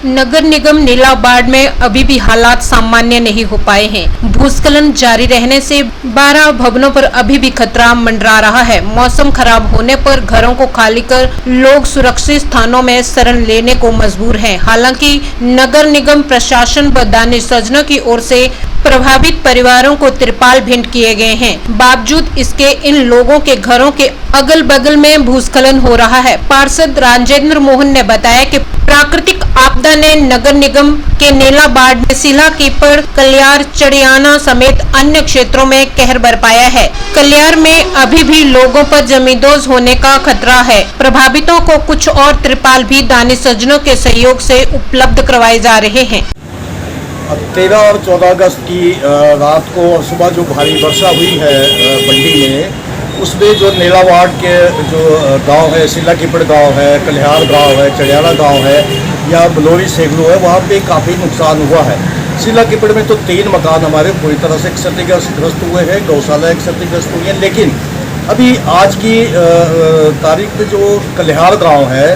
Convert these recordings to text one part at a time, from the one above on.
नगर निगम नीलाबाड़ में अभी भी हालात सामान्य नहीं हो पाए हैं। भूस्खलन जारी रहने से 12 भवनों पर अभी भी खतरा मंडरा रहा है। मौसम खराब होने पर घरों को खाली कर लोग सुरक्षित स्थानों में शरण लेने को मजबूर हैं। हालांकि नगर निगम प्रशासन व दानिश सज्जनों की ओर से प्रभावित परिवारों को तिरपाल भेंट किए गए हैं। बावजूद इसके इन लोगों के घरों के अगल बगल में भूस्खलन हो रहा है। पार्षद राजेंद्र मोहन ने बताया कि प्राकृतिक आपदा ने नगर निगम के नीलाबाड़ में सिला कीपर, कल्यार, चढ़ियाना समेत अन्य क्षेत्रों में कहर बरपाया है। कल्यार में अभी भी लोगों पर जमींदोज होने का खतरा है। प्रभावितों को कुछ और तिरपाल भी दानिश सज्जनों के सहयोग से उपलब्ध करवाए जा रहे हैं। 13 और 14 अगस्त की रात को और सुबह जो भारी वर्षा हुई है बंडी में, उसमें जो नीलाबाड़ के जो गांव है, सिला कीपड़ गांव है, कल्यार गांव है, चढ़ियाना गांव है या बलोरी सेगलू है, वहाँ पे काफ़ी नुकसान हुआ है। सिला कीपड़ में तो 3 मकान हमारे पूरी तरह से क्षतिग्रस्त हुए हैं, गौशाला क्षतिग्रस्त हुई है। लेकिन अभी आज की तारीख में जो कल्यार गाँव है,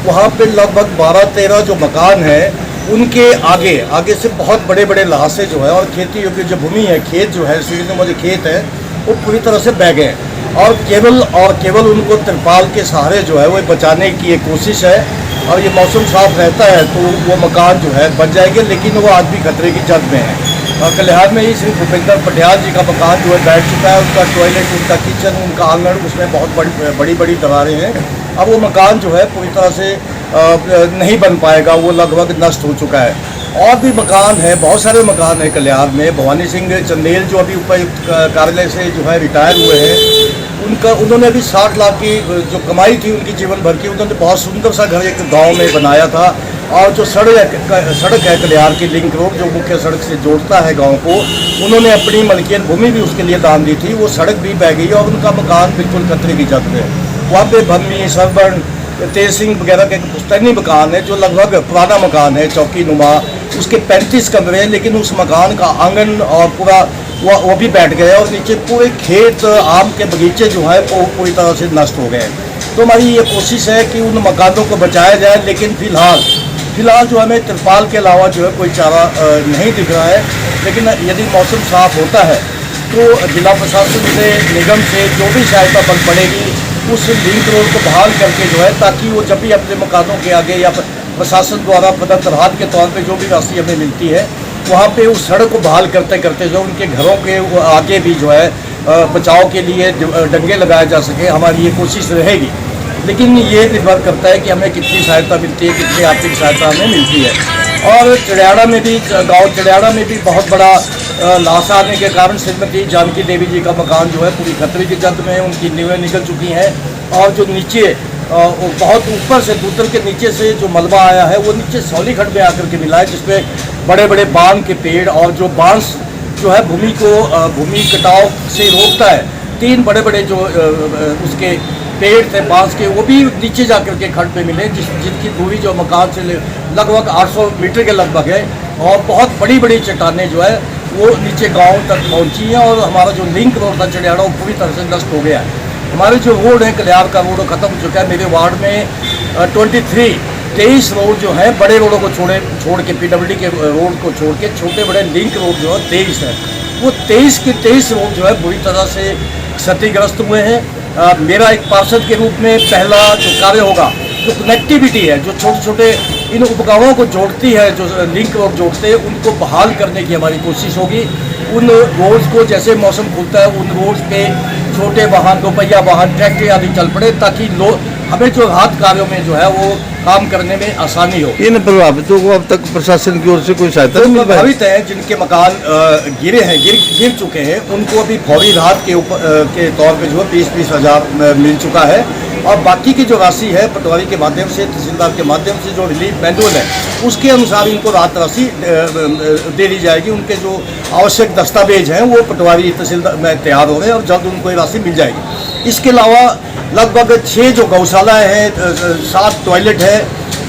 वहाँ पर लगभग 12-13 जो मकान हैं, उनके आगे से बहुत बड़े बड़े लहासे जो है और खेती योग्य जो भूमि है, खेत जो है, सीढ़ी जो खेत है, वो पूरी तरह से बह गए हैं और केवल उनको तिरपाल के सहारे जो है वो बचाने की एक कोशिश है। और ये मौसम साफ रहता है तो वो मकान जो है बच जाएंगे, लेकिन वो आज भी खतरे की जद में है। और कल्याण में ही श्री भूपेंद्र पटियाल जी का मकान जो है बैठ चुका है। उनका टॉयलेट, उनका किचन, उनका आंगन, उसमें बहुत बड़ी दरारें हैं। अब वो मकान जो है पूरी तरह से नहीं बन पाएगा, वो लगभग नष्ट हो चुका है। और भी मकान है, बहुत सारे मकान है कल्याण में। भवानी सिंह चंदेल जो अभी उपायुक्त कार्यालय से जो है रिटायर हुए हैं, उन्होंने अभी 60 लाख की जो कमाई थी उनकी जीवन भर की, उन्होंने बहुत सुंदर सा घर एक गांव में बनाया था। और जो सड़क है कल्याण की लिंक रोड, जो मुख्य सड़क से जोड़ता है गाँव को, उन्होंने अपनी मलकियत भूमि भी उसके लिए दान दी थी। वो सड़क भी बह गई और उनका मकान बिल्कुल खतरे की जद में। वहाँ पे भरमी, सरबण, तेज सिंह वगैरह का एक पुश्तैनी मकान है जो लगभग पुराना मकान है, चौकी नुमा। उसके 35 कमरे हैं, लेकिन उस मकान का आंगन और पूरा वो भी बैठ गया और नीचे पूरे खेत, आम के बगीचे जो है वो पूरी तरह से नष्ट हो गए। तो हमारी ये कोशिश है कि उन मकानों को बचाया जाए, लेकिन फिलहाल जो हमें तिरपाल के अलावा जो है कोई चारा नहीं दिख रहा है। लेकिन यदि मौसम साफ होता है तो जिला प्रशासन से, निगम से जो भी सहायता बन पड़ेगी उस लिंक रोड को बहाल करके जो है, ताकि वो जब भी अपने मकानों के आगे या प्रशासन द्वारा प्रदत्त राहत के तौर पे जो भी राशि हमें मिलती है, वहाँ पे उस सड़क को बहाल करते जो उनके घरों के आगे भी जो है बचाव के लिए डंगे लगाए जा सके। हमारी ये कोशिश रहेगी, लेकिन ये निर्भर करता है कि हमें कितनी सहायता मिलती है, कितनी आर्थिक सहायता हमें मिलती है। और चढ़ियाना में भी, गाँव चढ़ियाना में भी बहुत बड़ा लाशा आने के कारण श्रीमती जानकी देवी जी का मकान जो है पूरी खतरे की जद में, उनकी नींवें निकल चुकी हैं। और जो नीचे बहुत ऊपर से दूतर के नीचे से जो मलबा आया है, वो नीचे सौलीखट में आकर के मिला है, जिसमें बड़े बड़े बांग के पेड़ और जो बांस जो है भूमि कटाव से रोकता है, 3 बड़े जो उसके पेड़ थे बांस के, वो भी नीचे जाकर के खड्ड पे मिले, जिनकी दूरी जो मकान से लगभग 800 मीटर के लगभग है। और बहुत बड़ी चट्टानें जो है वो नीचे गांव तक पहुंची हैं और हमारा जो लिंक रोड था चढ़ियाना, वो पूरी तरह से नष्ट हो गया है। हमारे जो रोड है कल्याण का, रोड खत्म हो चुका है। मेरे वार्ड में 23 रोड जो है बड़े रोडों को छोड़ के, PWD के रोड को छोड़ के छोटे बड़े लिंक रोड जो है 23 है, वो 23 के 23 रोड जो है बुरी तरह से क्षतिग्रस्त हुए हैं। मेरा एक पार्षद के रूप में पहला जो कार्य होगा, जो कनेक्टिविटी है, जो छोटे इन उपगांवों को जोड़ती है, जो लिंक रोड जोड़ते हैं, उनको बहाल करने की हमारी कोशिश होगी। उन रोड्स को जैसे मौसम खुलता है, उन रोड्स पे छोटे वाहन, 2 पहिया वाहन, ट्रैक्टर आदि चल पड़े, ताकि हमें जो राहत कार्यों में जो है वो काम करने में आसानी हो। इन प्रभावितों को अब तक प्रशासन की ओर से कोई सहायता नहीं मिल पाई? प्रभावित हैं, जिनके मकान गिर चुके हैं, उनको अभी फौरी राहत के तौर पे जो है 20-20 हज़ार मिल चुका है। और बाकी की जो राशि है पटवारी के माध्यम से, तहसीलदार के माध्यम से जो रिलीफ मैनुअल है, उसके अनुसार इनको राहत राशि दे दी जाएगी। उनके जो आवश्यक दस्तावेज हैं वो पटवारी तहसीलदार में तैयार हो रहे हैं और जल्द उनको ये राशि मिल जाएगी। इसके अलावा लगभग 6 जो गौशालाएँ हैं, 7 टॉयलेट है,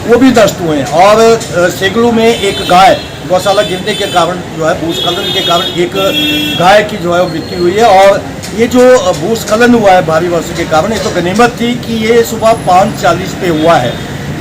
वो भी नष्ट हुए हैं। और सेगलू में एक गाय गौशाला गिरने के कारण जो है, भूस्खलन के कारण एक गाय की जो है मृत्यु हुई है। और ये जो भूस्खलन हुआ है भारी वर्षा के कारण, ये तो गनीमत थी कि ये सुबह 5:40 पे हुआ है।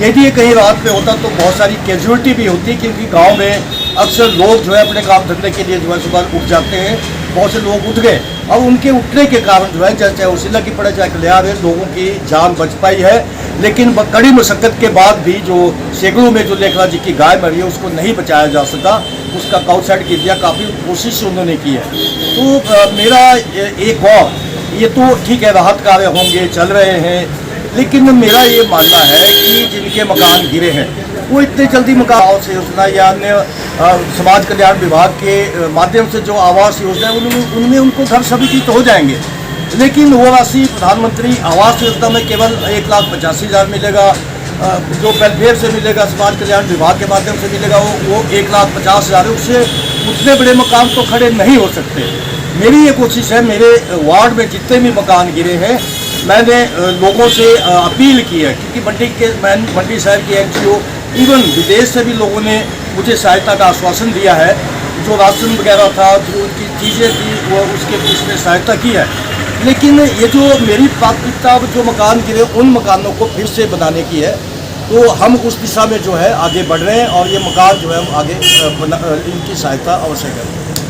यदि ये कहीं रात में होता तो बहुत सारी कैजुअलिटी भी होती, क्योंकि गांव में अक्सर लोग जो है अपने काम धंधे के लिए जो है सुबह उठ जाते हैं। बहुत से लोग उठ गए और उनके उठने के कारण जो है चाहे उसिला की पड़े चाहे कलियार है, लोगों की जान बच पाई है। लेकिन कड़ी मशक्कत के बाद भी जो सैकड़ों में जो लेखराज जी की गाय मरी है उसको नहीं बचाया जा सका, उसका काउसाइड किया दिया, काफ़ी कोशिश उन्होंने की है। तो मेरा एक और ये तो ठीक है राहत कार्य होंगे चल रहे हैं, लेकिन मेरा ये मानना है कि जिनके मकान गिरे हैं वो इतने जल्दी मकान से योजना या अन्य समाज कल्याण विभाग के माध्यम से जो आवास योजना है उनमें उनको घर स्वीकृत हो जाएंगे। लेकिन वो राशि प्रधानमंत्री आवास योजना में केवल 1,85,000 मिलेगा, जो वेलफेयर से मिलेगा समाज कल्याण विभाग के माध्यम से मिलेगा वो 1,50,000 है। उससे उतने बड़े मकान तो खड़े नहीं हो सकते। मेरी ये कोशिश है, मेरे वार्ड में जितने भी मकान गिरे हैं मैंने लोगों से अपील की है, क्योंकि मंडी शहर की NGO इवन विदेश से भी लोगों ने मुझे सहायता का आश्वासन दिया है। जो राशन वगैरह था, जो उनकी चीज़ें थी वो उसके उसने सहायता की है। लेकिन ये जो मेरी प्राथमिकता जो मकान गिरे उन मकानों को फिर से बनाने की है, तो हम उस दिशा में जो है आगे बढ़ रहे हैं और ये मकान जो है हम आगे इनकी सहायता अवश्य करें।